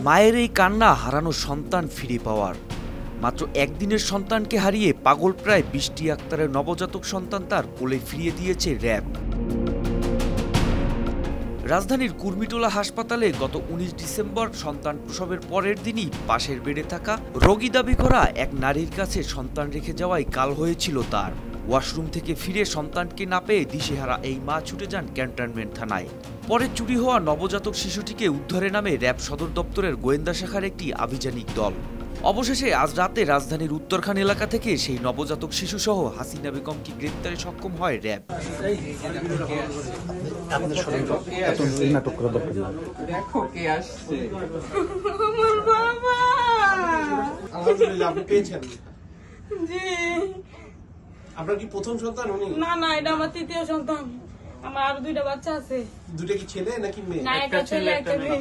মায়ের এই কান্না হারানো সন্তান ফিরে পাওয়ার। মাত্র একদিনের সন্তানকে হারিয়ে পাগল প্রায় বৃষ্টি আক্তারের নবজাতক সন্তান তার কোলে ফিরিয়ে দিয়েছে র্যাব। রাজধানীর কুর্মিটোলা হাসপাতালে গত ১৯ ডিসেম্বর সন্তান প্রসবের পরের দিনই পাশের বেডে থাকা রোগী দাবি করা এক নারীর কাছে সন্তান রেখে যাওয়াই কাল হয়েছিল তার। ওয়াশরুম থেকে ফিরে সন্তানকে না পেয়ে দিশেহারা এই মা ছুটে যান ক্যান্টনমেন্ট থানায়। পরে চুরি হওয়া নবজাতক শিশুটিকে উদ্ধারে নামে র্যাব সদর দপ্তরের গোয়েন্দা শাখার একটি আভিযানিক দল। অবশেষে আজ রাতে রাজধানীর উত্তরখান এলাকা থেকে সেই নবজাতক শিশুসহ হাসিনা বেগমকে গ্রেপ্তারে সক্ষম হয় র্যাব। আপনার কি প্রথম সন্তান উনি? না না, এটা আমার তৃতীয় সন্তান। আমার আরো দুইটা বাচ্চা আছে। দুটো কি ছেলে নাকি মেয়ে? না, একটা ছেলে একটা মেয়ে।